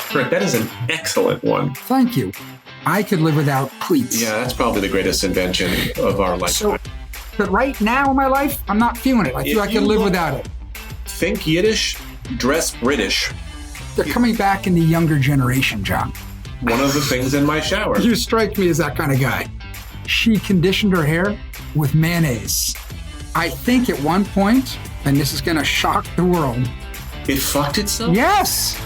Kurt, that is an excellent one. Thank you. I could live without cleats. Yeah, that's probably the greatest invention of our lifetime. But right now in my life, I'm not feeling it. I feel I could live without it. Think Yiddish, dress British. They're coming back in the younger generation, John. One of the things in my shower. You strike me as that kind of guy. She conditioned her hair with mayonnaise. I think at one point, and this is going to shock the world. It fucked itself? Yes!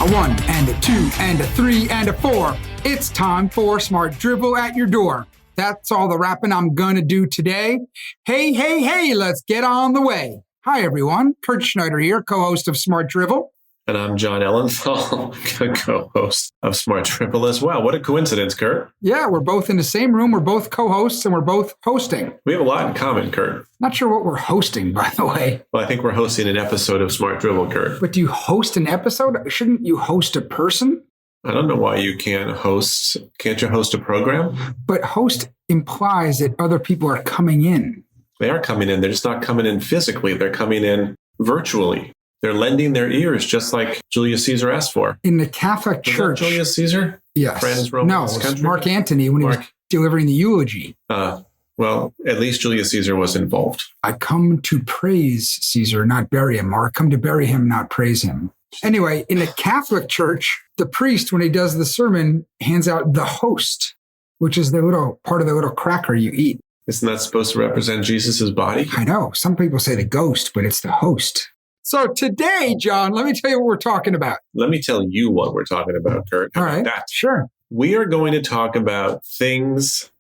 A 1 and a 2 and a 3 and a 4. It's time for Smart Drivel at your door. That's all the rapping I'm going to do today. Hey, let's get on the way. Hi, everyone. Kurt Schneider here, co-host of Smart Drivel. And I'm Jon Ellenthal, co-host of Smart Drivel as well. What a coincidence, Kurt. Yeah, we're both in the same room. We're both co-hosts and we're both hosting. We have a lot in common, Kurt. Not sure what we're hosting, by the way. Well, I think we're hosting an episode of Smart Drivel, Kurt. But do you host an episode? Shouldn't you host a person? I don't know why you can't host. Can't you host a program? But host implies that other people are coming in. They are coming in. They're just not coming in physically. They're coming in virtually. They're lending their ears, just like Julius Caesar asked for. In the Catholic Church. Julius Caesar? Yes. Franz Roman's country? Mark Antony when he was delivering the eulogy. Well, at least Julius Caesar was involved. I come to praise Caesar, not bury him, or I come to bury him, not praise him. Anyway, in the Catholic Church, the priest, when he does the sermon, hands out the host, which is the little part of the little cracker you eat. Isn't that supposed to represent Jesus' body? I know. Some people say the ghost, but it's the host. So today, John, let me tell you what we're talking about. Let me tell you what we're talking about, Kurt. All right, sure. We are going to talk about things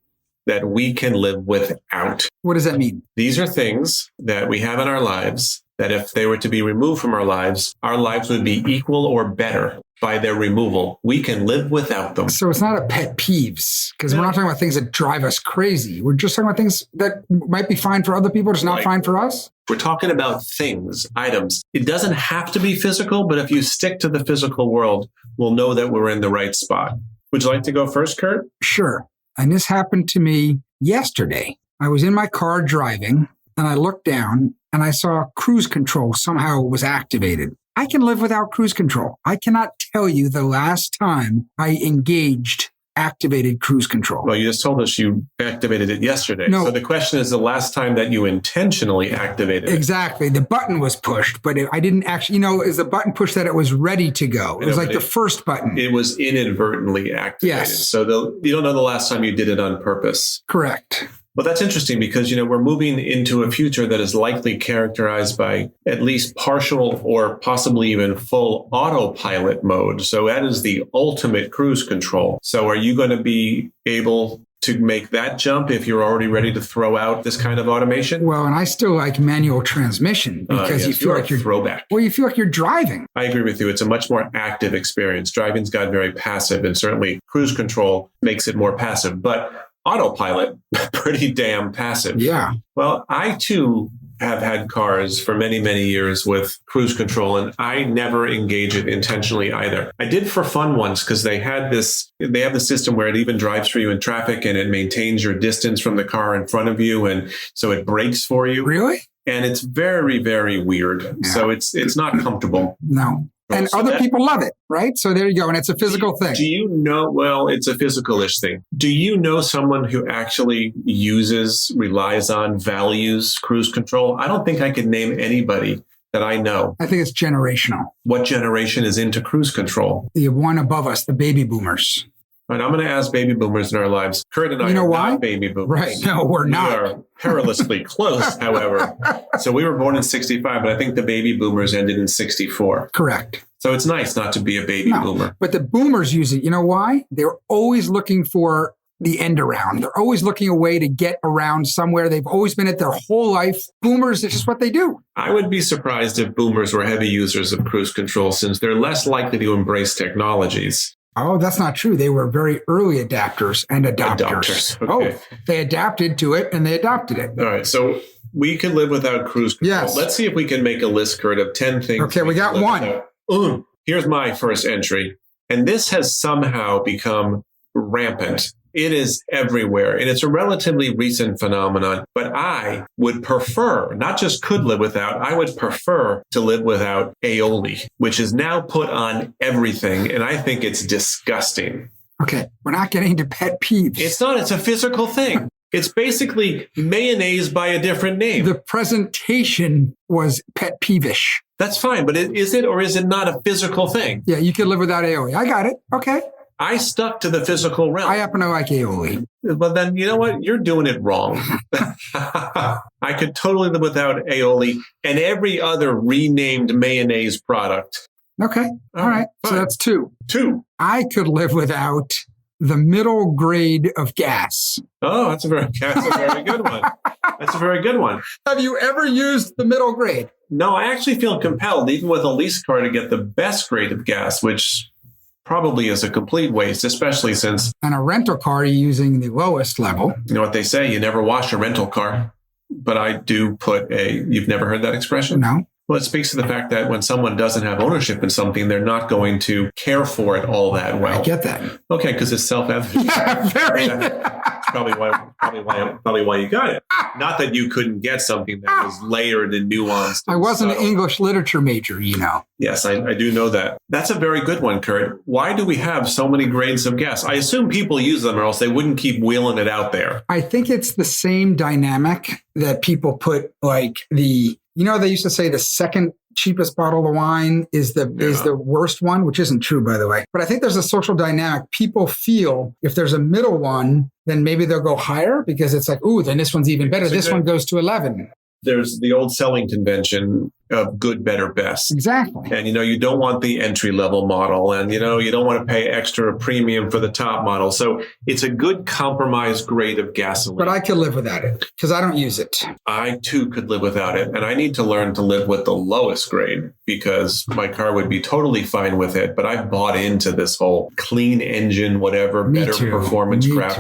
that we can live without. What does that mean? These are things that we have in our lives that if they were to be removed from our lives would be equal or better by their removal. We can live without them. So it's not a pet peeves, because we're not talking about things that drive us crazy. We're just talking about things that might be fine for other people, just not fine for us. We're talking about things, items. It doesn't have to be physical, but if you stick to the physical world, we'll know that we're in the right spot. Would you like to go first, Kurt? Sure. And this happened to me yesterday. I was in my car driving, and I looked down, and I saw cruise control somehow was activated. I can live without cruise control. I cannot tell you the last time I engaged activated cruise control. Well, you just told us you activated it yesterday. No. So the question is the last time that you intentionally activated it. Exactly. The button was pushed, but I didn't actually, is the button pushed that it was ready to go. It was like the first button. It was inadvertently activated. Yes. So you don't know the last time you did it on purpose. Correct. Well, that's interesting because, we're moving into a future that is likely characterized by at least partial or possibly even full autopilot mode. So that is the ultimate cruise control. So are you going to be able to make that jump if you're already ready to throw out this kind of automation? Well, and I still like manual transmission because you feel like you're throwback. Well, you feel like you're driving. I agree with you. It's a much more active experience. Driving's got very passive, and certainly cruise control makes it more passive. But autopilot, pretty damn passive. Yeah. Well, I too have had cars for many, many years with cruise control, and I never engage it intentionally either. I did for fun once because they have the system where it even drives for you in traffic and it maintains your distance from the car in front of you. And so it brakes for you. Really? And it's very, very weird. Yeah. So it's not comfortable. No. And so other people love it, right? So there you go. And it's a physical thing. Do you know, well, it's a physical-ish thing. Do you know someone who actually relies on, values cruise control? I don't think I could name anybody that I know. I think it's generational. What generation is into cruise control? The one above us, the baby boomers. All right, I'm going to ask baby boomers in our lives. Kurt and I are not baby boomers. Right. No, we're not. We are perilously close, however. So we were born in 65, but I think the baby boomers ended in 64. Correct. So it's nice not to be a baby boomer. But the boomers use it. You know why? They're always looking for the end around. They're always looking a way to get around somewhere. They've always been it their whole life. Boomers, it's just what they do. I would be surprised if boomers were heavy users of cruise control since they're less likely to embrace technologies. Oh, that's not true. They were very early adapters and adopters. Okay. Oh, they adapted to it and they adopted it. All right. So we can live without cruise control. Yes. Let's see if we can make a list, Kurt, of 10 things. Okay, we got one. Here's my first entry. And this has somehow become rampant It is everywhere, and it's a relatively recent phenomenon. But I would prefer, not just could live without, I would prefer to live without aioli, which is now put on everything, and I think it's disgusting. Okay, we're not getting into pet peeves. It's not. It's a physical thing. It's basically mayonnaise by a different name. The presentation was pet peevish. That's fine, but is it or is it not a physical thing? Yeah, you could live without aioli. I got it. Okay. I stuck to the physical realm. I happen to like aioli. But then, you know what? You're doing it wrong. I could totally live without aioli and every other renamed mayonnaise product. Okay. All right. Fine. So that's two. I could live without the middle grade of gas. Oh, that's a very good one. That's a very good one. Have you ever used the middle grade? No, I actually feel compelled, even with a lease car, to get the best grade of gas, which probably is a complete waste, especially since... And a rental car, you're using the lowest level. You know what they say, you never wash a rental car. But I do put you've never heard that expression? No. Well, it speaks to the fact that when someone doesn't have ownership in something, they're not going to care for it all that well. I get that. Okay, because it's self-evident. Yeah, very. That's probably why you got it. Not that you couldn't get something that was layered and nuanced. I wasn't an English literature major, you know. Yes, I do know that. That's a very good one, Kurt. Why do we have so many grades of gas? I assume people use them or else they wouldn't keep wheeling it out there. I think it's the same dynamic that people put like they used to say the second cheapest bottle of wine is the worst one, which isn't true, by the way. But I think there's a social dynamic. People feel if there's a middle one, then maybe they'll go higher because it's like, ooh, then this one's even better. This one goes to 11. There's the old selling convention of good, better, best. Exactly. And, you don't want the entry level model and, you don't want to pay extra premium for the top model. So it's a good compromise grade of gasoline. But I could live without it because I don't use it. I too could live without it. And I need to learn to live with the lowest grade because my car would be totally fine with it. But I've bought into this whole clean engine, whatever, better performance crap.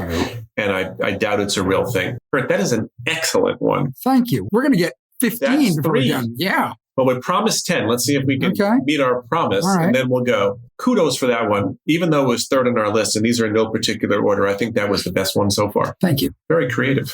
And I doubt it's a real thing. Kurt, that is an excellent one. Thank you. We're going to get 15 That's before we're done. Yeah. Well, we promised 10. Let's see if we can meet our promise. Right. And then we'll go. Kudos for that one. Even though it was third on our list, and these are in no particular order, I think that was the best one so far. Thank you. Very creative.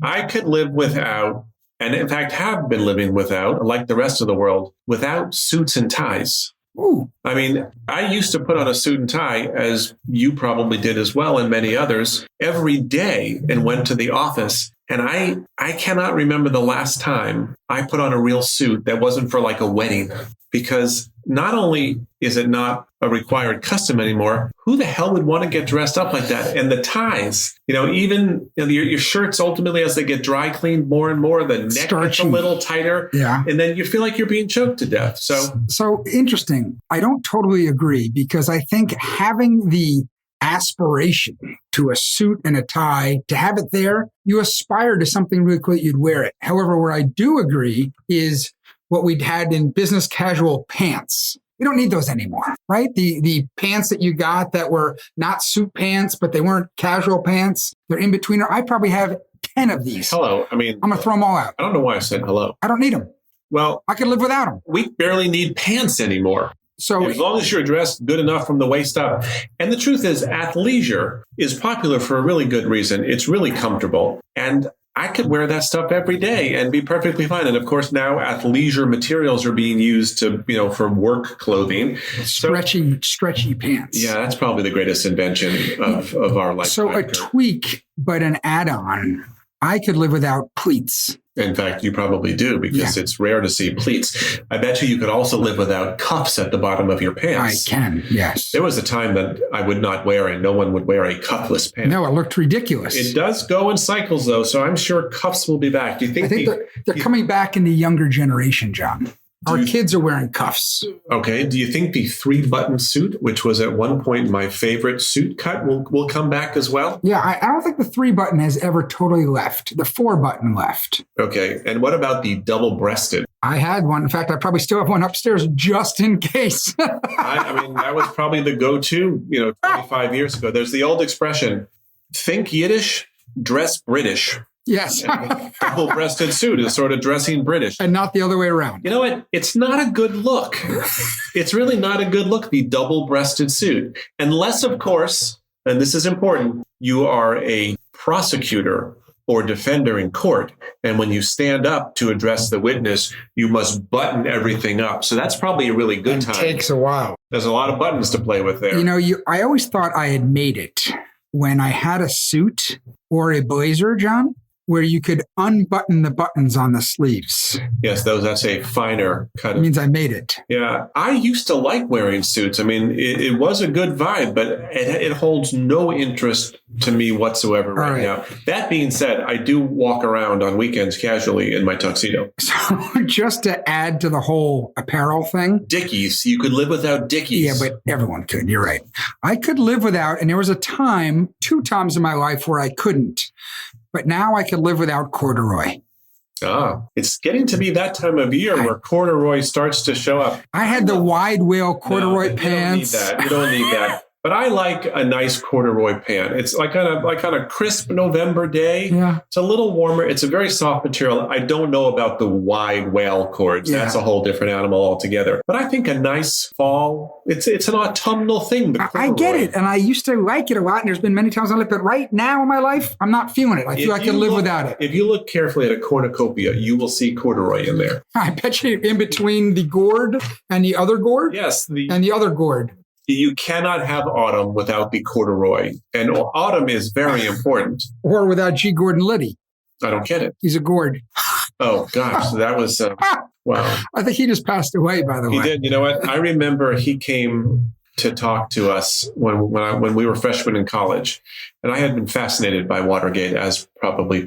I could live without, and in fact have been living without, like the rest of the world, without suits and ties. Ooh. I mean, I used to put on a suit and tie, as you probably did as well, and many others, every day and went to the office. And I cannot remember the last time I put on a real suit that wasn't for like a wedding, because not only is it not a required custom anymore, who the hell would want to get dressed up like that? And the ties, even your shirts, ultimately, as they get dry cleaned more and more, the neck gets a little tighter. Yeah. And then you feel like you're being choked to death. So interesting. I don't totally agree because I think having the aspiration to a suit and a tie, to have it there, you aspire to something really cool, you'd wear it. However, where I do agree is what we'd had in business casual pants. We don't need those anymore, right? The pants that you got that were not suit pants, but they weren't casual pants. They're in betweener. I probably have 10 of these. Hello. I'm going to throw them all out. I don't know why I said hello. I don't need them. Well, I could live without them. We barely need pants anymore. So as long as you're dressed good enough from the waist up. And the truth is, athleisure is popular for a really good reason. It's really comfortable. And I could wear that stuff every day and be perfectly fine. And of course, now athleisure materials are being used to, for work clothing. Stretchy pants. Yeah, that's probably the greatest invention of our life. So a tweak, but an add-on. I could live without pleats. In fact, you probably do because it's rare to see pleats. I bet you could also live without cuffs at the bottom of your pants. I can, yes. There was a time that I would not wear and no one would wear a cuffless pant. No, it looked ridiculous. It does go in cycles, though, so I'm sure cuffs will be back. Do you think? I think they're coming back in the younger generation, John. Our kids are wearing cuffs. Okay. Do you think the 3-button suit, which was at one point my favorite suit cut, will come back as well? Yeah, I don't think the 3-button has ever totally left. The 4-button left. Okay. And what about the double-breasted? I had one. In fact, I probably still have one upstairs just in case. I mean, that was probably the go-to, 25 years ago. There's the old expression, think Yiddish, dress British. Yes. Double-breasted suit is sort of dressing British. And not the other way around. You know what? It's not a good look. It's really not a good look, the double-breasted suit. Unless, of course, and this is important, you are a prosecutor or defender in court. And when you stand up to address the witness, you must button everything up. So that's probably a really good time. It takes a while. There's a lot of buttons to play with there. I always thought I had made it when I had a suit or a blazer, John, where you could unbutton the buttons on the sleeves. Yes, that's a finer kind It means I made it. Yeah, I used to like wearing suits. I mean, it was a good vibe, but it holds no interest to me whatsoever right now. That being said, I do walk around on weekends casually in my tuxedo. So just to add to the whole apparel thing. Dickies. You could live without Dickies. Yeah, but everyone could. You're right. I could live without, and there was a time, 2 times in my life where I couldn't. But now I could live without corduroy. It's getting to be that time of year where corduroy starts to show up. I had the wide whale corduroy pants. You don't need that. But I like a nice corduroy pant. It's like on a crisp November day. Yeah. It's a little warmer. It's a very soft material. I don't know about the wide whale cords. Yeah. That's a whole different animal altogether. But I think a nice fall, it's an autumnal thing. I get it. And I used to like it a lot. And there's been many times I lived, but right now in my life, I'm not feeling it. I feel I can live without it. If you look carefully at a cornucopia, you will see corduroy in there. I bet you in between the gourd and the other gourd. Yes. And the other gourd. You cannot have autumn without the corduroy. And autumn is very important. Or without G. Gordon Liddy. I don't get it. He's a gourd. Oh, gosh. That was, wow. I think he just passed away, by the way. He did. You know what? I remember he came to talk to us when we were freshmen in college. And I had been fascinated by Watergate, as probably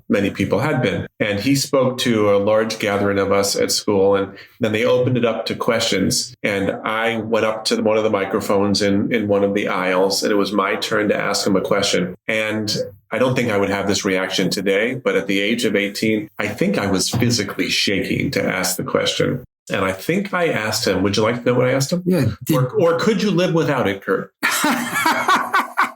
many people had been. And he spoke to a large gathering of us at school, and then they opened it up to questions. And I went up to one of the microphones in one of the aisles, and it was my turn to ask him a question. And I don't think I would have this reaction today, but at the age of 18, I think I was physically shaking to ask the question. And I think I asked him, would you like to know what I asked him? Yeah. Or could you live without it, Kurt?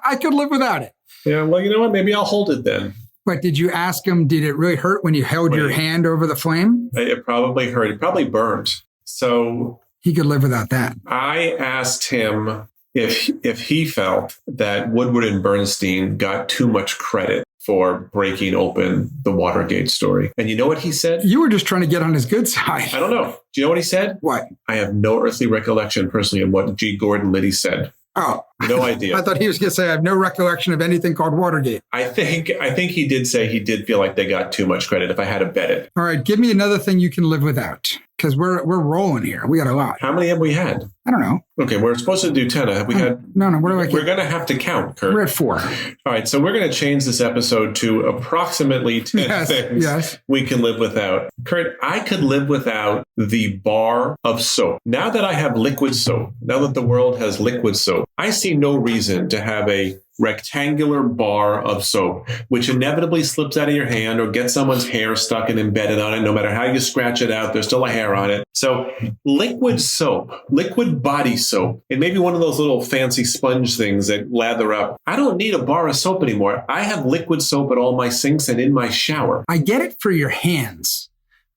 I could live without it. Yeah, well, you know what? Maybe I'll hold it then. But did you ask him, did it really hurt when you held your hand over the flame? It probably hurt. It probably burned. So he could live without that. I asked him if he felt that Woodward and Bernstein got too much credit for breaking open the Watergate story. And you know what he said? You were just trying to get on his good side. I don't know. Do you know what he said? What? I have no earthly recollection personally of what G. Gordon Liddy said. Oh. No idea. I thought he was going to say, I have no recollection of anything called Watergate. I think he did say he did feel like they got too much credit, if I had to bet it. All right. Give me another thing you can live without, because we're rolling here. We got a lot. How many have we had? I don't know. Okay, we're supposed to do 10. Have we had? No. What do I? We're going to have to count, Kurt. We're at 4. All right, so we're going to change this episode to approximately 10 things we can live without. Kurt, I could live without the bar of soap. Now that I have liquid soap, now that the world has liquid soap, I see no reason to have a rectangular bar of soap, which inevitably slips out of your hand or gets someone's hair stuck and embedded on it. No matter how you scratch it out, there's still a hair on it. So liquid soap, liquid body soap, and maybe one of those little fancy sponge things that lather up. I don't need a bar of soap anymore. I have liquid soap at all my sinks and in my shower. I get it for your hands.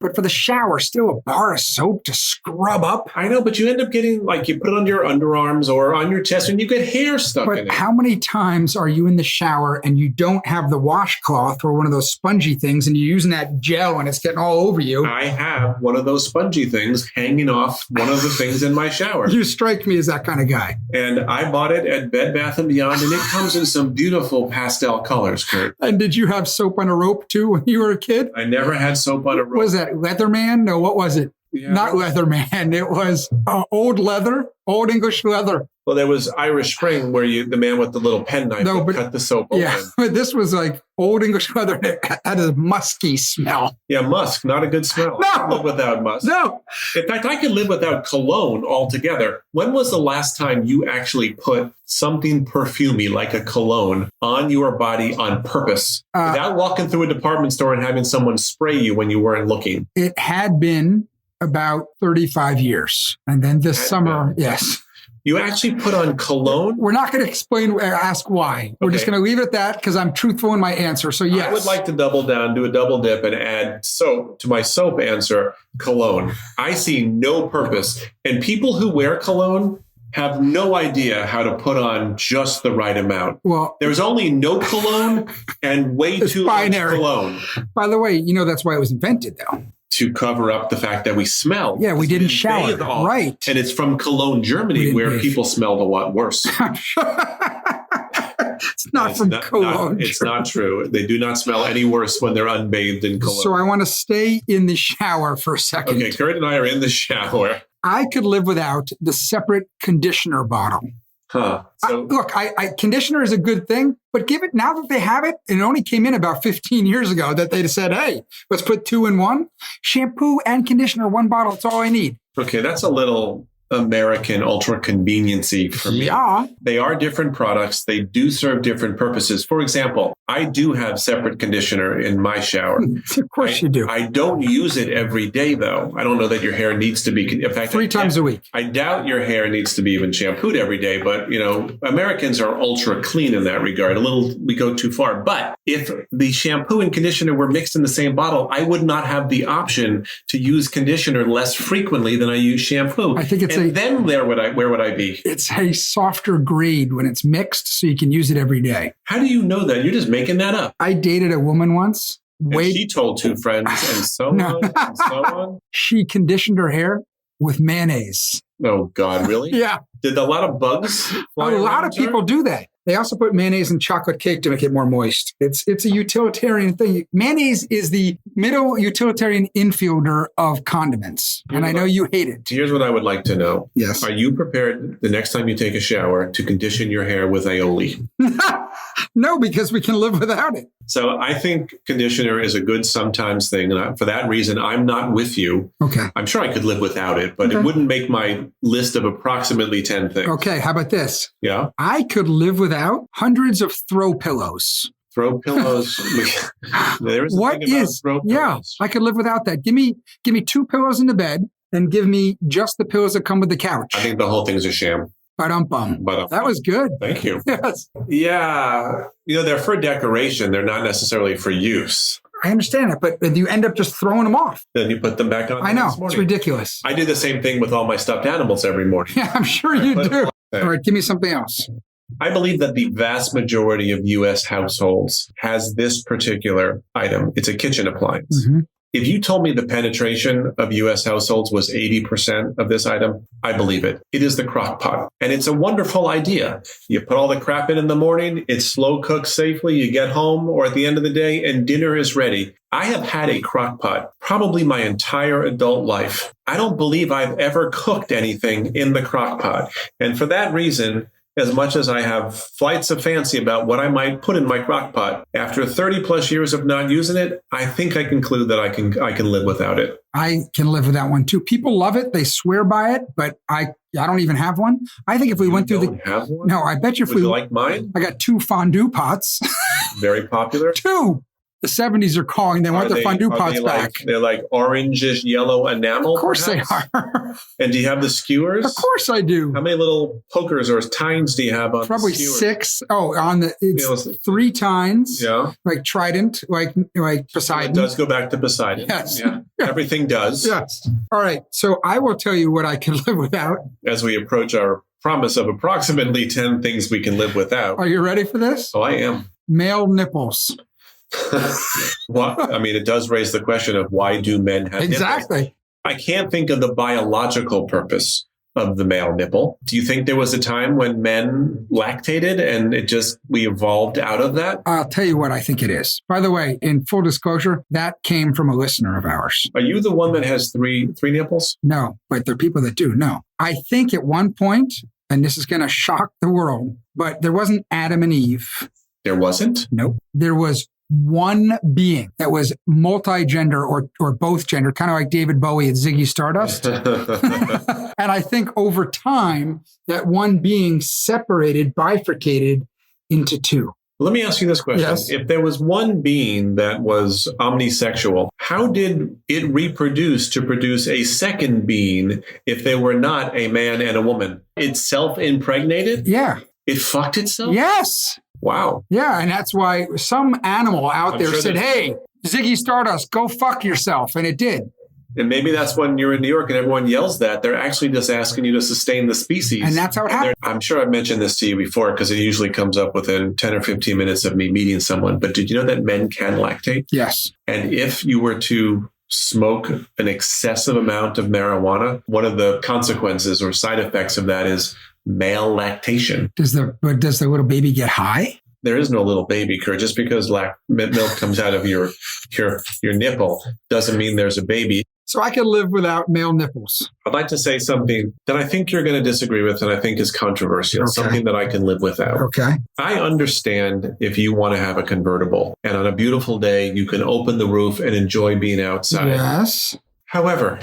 But for the shower, still a bar of soap to scrub up? I know, but you end up getting, you put it on your underarms or on your chest and you get hair stuck in it. But how many times are you in the shower and you don't have the washcloth or one of those spongy things and you're using that gel and it's getting all over you? I have one of those spongy things hanging off one of the things in my shower. You strike me as that kind of guy. And I bought it at Bed Bath & Beyond, and it comes in some beautiful pastel colors, Kurt. And did you have soap on a rope, too, when you were a kid? I never had soap on a rope. What was that, Leatherman? No, what was it? Yeah. Not Leatherman. It was old leather, old English leather. Well, there was Irish Spring where the man with the little penknife would cut the soap open. Yeah, but this was like old English leather. It had a musky smell. Yeah, musk, not a good smell. No. I could live without musk. No. In fact, I could live without cologne altogether. When was the last time you actually put something perfumey like a cologne on your body on purpose without walking through a department store and having someone spray you when you weren't looking? It had been about 35 years. And then this summer, yes. You actually put on cologne? We're not going to explain or ask why. We're just going to leave it at that because I'm truthful in my answer. So yes. I would like to double down, do a double dip and add soap to my soap answer, cologne. I see no purpose. And people who wear cologne, have no idea how to put on just the right amount. Well, there's only no cologne and way too much cologne. By the way, that's why it was invented, though. To cover up the fact that we smell. Yeah, we didn't shower. Right. And it's from Cologne, Germany, where people smelled a lot worse. It's not from Cologne. It's not true. They do not smell any worse when they're unbathed in cologne. So I want to stay in the shower for a second. Okay, Kurt and I are in the shower. I could live without the separate conditioner bottle. Huh. So, conditioner is a good thing, but now that they have it, it only came in about 15 years ago that they said, hey, let's put 2 in 1. Shampoo and conditioner, 1 bottle. It's all I need. Okay, that's a little American ultra conveniency for me. Yeah. They are different products. They do serve different purposes. For example, I do have separate conditioner in my shower. Of course you do. I don't use it every day, though. I don't know that your hair needs to be. In fact, 3 times a week. I doubt your hair needs to be even shampooed every day. But, Americans are ultra clean in that regard. We go too far. But if the shampoo and conditioner were mixed in the same bottle, I would not have the option to use conditioner less frequently than I use shampoo. I think then where would I be? It's a softer grade when it's mixed, so you can use it every day. How do you know that? You're just making that up. I dated a woman once. And she told 2 friends and so on and so on. She conditioned her hair with mayonnaise. Oh, God, really? Yeah. Did a lot of bugs fly around? A lot of people do that. They also put mayonnaise in chocolate cake to make it more moist. It's a utilitarian thing. Mayonnaise is the middle utilitarian infielder of condiments. And I know you hate it. Here's what I would like to know. Yes. Are you prepared the next time you take a shower to condition your hair with aioli? No, because we can live without it. So I think conditioner is a good sometimes thing. And for that reason, I'm not with you. Okay. I'm sure I could live without it, but it wouldn't make my list of approximately 10 things. Okay. How about this? Yeah. I could live without hundreds of throw pillows. Throw pillows. There's what is? Throw pillows. Yeah, I could live without that. Give me 2 pillows in the bed and give me just the pillows that come with the couch. I think the whole thing's a sham. Ba-dum-bum. That was good. Thank you. Yes. Yeah. They're for decoration. They're not necessarily for use. I understand it, but you end up just throwing them off. Then you put them back on. I know. It's ridiculous. I do the same thing with all my stuffed animals every morning. Yeah, I'm sure you do. All right, give me something else. I believe that the vast majority of U.S. households has this particular item. It's a kitchen appliance. Mm-hmm. If you told me the penetration of U.S. households was 80% of this item, I believe it. It is the crock pot. And it's a wonderful idea. You put all the crap in the morning, it slow cooks safely, you get home or at the end of the day, and dinner is ready. I have had a crock pot probably my entire adult life. I don't believe I've ever cooked anything in the crock pot. And for that reason, as much as I have flights of fancy about what I might put in my crock pot, after 30 plus years of not using it, I think I conclude that I can live without it. I can live with that one too. People love it. They swear by it, but I don't even have one. I think if we went through have one? No, I bet you if Would you like mine? I got 2 fondue pots. Very popular. 2. The 70s are calling. They want their fondue pots back. They're like orangish yellow enamel. Of course perhaps? They are. And do you have the skewers? Of course I do. How many little pokers or tines do you have on Probably the skewers? 6. Oh, it's 3 tines. Yeah. Like Trident, like Poseidon. It does go back to Poseidon. Yes. Yeah. Everything does. Yes. All right. So I will tell you what I can live without. As we approach our promise of approximately 10 things we can live without. Are you ready for this? Oh, I am. Male nipples. What? I mean, it does raise the question of why do men have exactly. nipples? I can't think of the biological purpose of the male nipple. Do you think there was a time when men lactated and we evolved out of that? I'll tell you what I think it is. By the way, in full disclosure, that came from a listener of ours. Are you the one that has three nipples? No, but there are people that do. No. I think at one point, and this is going to shock the world, but there wasn't Adam and Eve. There wasn't? Nope. There was one being that was multi-gender or both gender, kind of like David Bowie and Ziggy Stardust. And I think over time, that one being separated, bifurcated into 2. Let me ask you this question. Yes. If there was one being that was omnisexual, how did it reproduce to produce a second being if they were not a man and a woman? It self-impregnated? Yeah. It fucked itself? Yes. Wow. Yeah, and that's why some animal out there said, hey, Ziggy Stardust, go fuck yourself. And it did. And maybe that's when you're in New York and everyone yells that. They're actually just asking you to sustain the species. And that's how it happens. I'm sure I've mentioned this to you before because it usually comes up within 10 or 15 minutes of me meeting someone. But did you know that men can lactate? Yes. And if you were to smoke an excessive amount of marijuana, one of the consequences or side effects of that is male lactation. Does the little baby get high? There is no little baby, Kurt. Just because milk comes out of your nipple doesn't mean there's a baby. So I can live without male nipples. I'd like to say something that I think you're going to disagree with and I think is controversial, something that I can live without. Okay. I understand if you want to have a convertible and on a beautiful day, you can open the roof and enjoy being outside. Yes. However,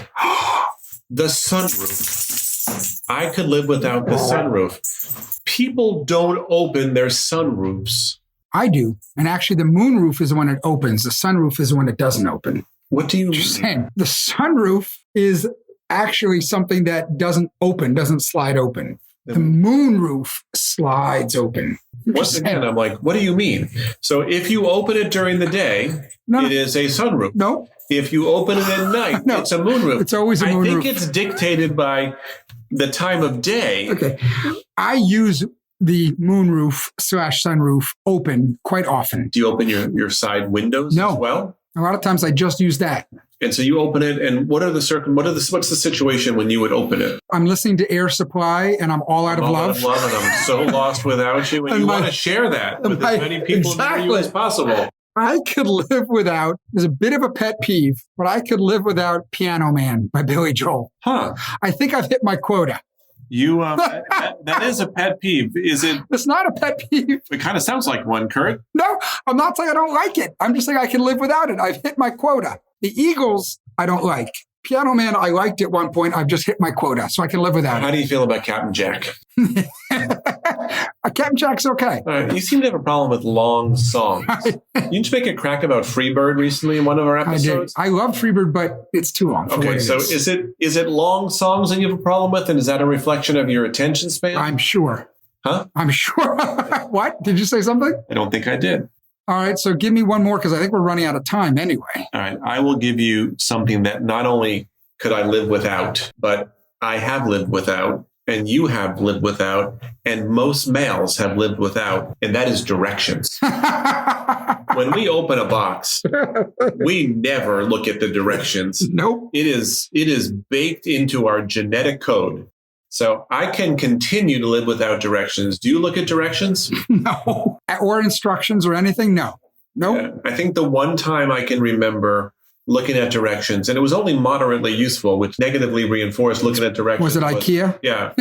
the sunroof, I could live without the sunroof. People don't open their sunroofs. I do. And actually, the moonroof is the one that opens. The sunroof is the one that doesn't open. What do you mean? Saying the sunroof is actually something that doesn't open, doesn't slide open. The moonroof slides open. Once again, I'm like, what do you mean? So if you open it during the day, it is a sunroof. No. If you open it at night, it's a moonroof. It's always a moonroof. I think it's dictated by the time of day. Okay. I use the moonroof / sunroof open quite often. Do you open your side windows as well? A lot of times I just use that. And so you open it, and what's the situation when you would open it? I'm listening to Air Supply, and I'm all out of love. And I'm so lost without you, and you want to share that with as many people near you as possible. I could live without, there's a bit of a pet peeve, but I could live without Piano Man by Billy Joel. Huh. I think I've hit my quota. You that is a pet peeve. Is it? It's not a pet peeve. It kind of sounds like one, Kurt. No, I'm not saying I don't like it. I'm just saying I can live without it. I've hit my quota. The Eagles, I don't like. Piano Man, I liked at one point. I've just hit my quota, so I can live without it. How do you feel about Captain Jack? Captain Jack's okay. You seem to have a problem with long songs. You just make a crack about Freebird recently in one of our episodes. I love Freebird, but it's too long. Okay, so is it long songs that you have a problem with, and is that a reflection of your attention span? I'm sure. Huh? I'm sure. What? Did you say something? I don't think I did. All right, so give me one more because I think we're running out of time anyway. All right, I will give you something that not only could I live without, but I have lived without, and you have lived without, and most males have lived without, and that is directions. When we open a box, we never look at the directions. Nope. It is baked into our genetic code. So I can continue to live without directions. Do you look at directions? No. Or instructions or anything? No. Nope. Yeah. I think the one time I can remember looking at directions, and it was only moderately useful, which negatively reinforced looking at directions. Was it IKEA? Yeah.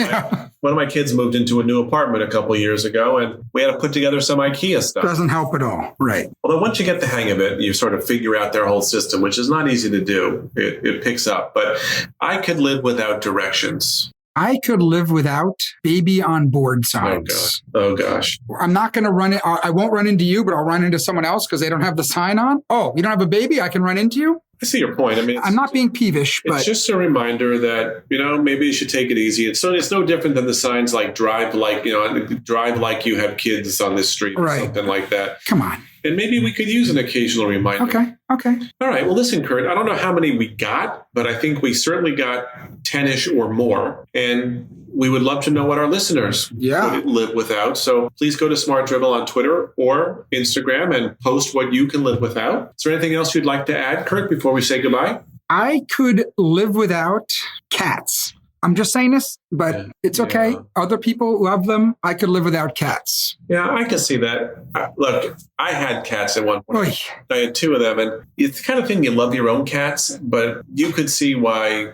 One of my kids moved into a new apartment a couple of years ago, and we had to put together some IKEA stuff. Doesn't help at all. Right. Although once you get the hang of it, you sort of figure out their whole system, which is not easy to do. It picks up. But I could live without directions. I could live without baby on board signs. Oh, gosh. I'm not going to run it. I won't run into you, but I'll run into someone else because they don't have the sign on. Oh, you don't have a baby? I can run into you? I see your point. I mean, I'm not being peevish, but it's just a reminder that, maybe you should take it easy. It's no different than the signs like drive like you have kids on this street or something like that. Come on. And maybe we could use an occasional reminder. Okay. All right. Well, listen, Kurt, I don't know how many we got, but I think we certainly got 10-ish or more. And we would love to know what our listeners would live without. So please go to Smart Drivel on Twitter or Instagram and post what you can live without. Is there anything else you'd like to add, Kurt, before we say goodbye? I could live without cats. I'm just saying this, but it's okay. Yeah. Other people love them. I could live without cats. Yeah, I can see that. Look, I had cats at one point. Oy. I had 2 of them, and it's the kind of thing you love your own cats, but you could see why,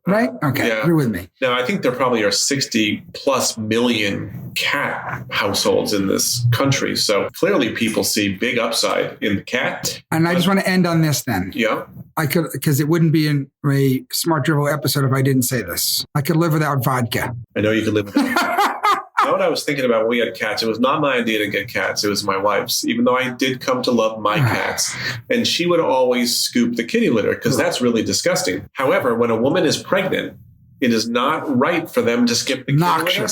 Right? Okay, you're with me. Now, I think there probably are 60 plus million cat households in this country, so clearly people see big upside in the cat. And I just want to end on this then. Yeah. I could, because it wouldn't be in a Smart Drivel episode if I didn't say this. I could live without vodka. I know you could live without vodka. You know what I was thinking about when we had cats? It was not my idea to get cats. It was my wife's, even though I did come to love my cats. And she would always scoop the kitty litter because that's really disgusting. However, when a woman is pregnant, it is not right for them to skip the kitty litter.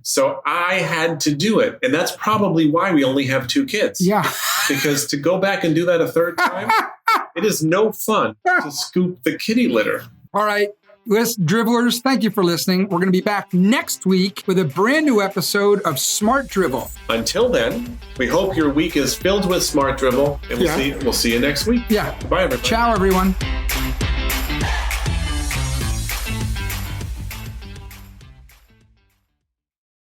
So I had to do it. And that's probably why we only have 2 kids. Yeah. Because to go back and do that a third time, It is no fun to scoop the kitty litter. All right. Dribblers, thank you for listening. We're going to be back next week with a brand new episode of Smart Drivel. Until then, we hope your week is filled with smart drivel, and we'll see you next week. Yeah. Bye, everybody. Ciao, everyone.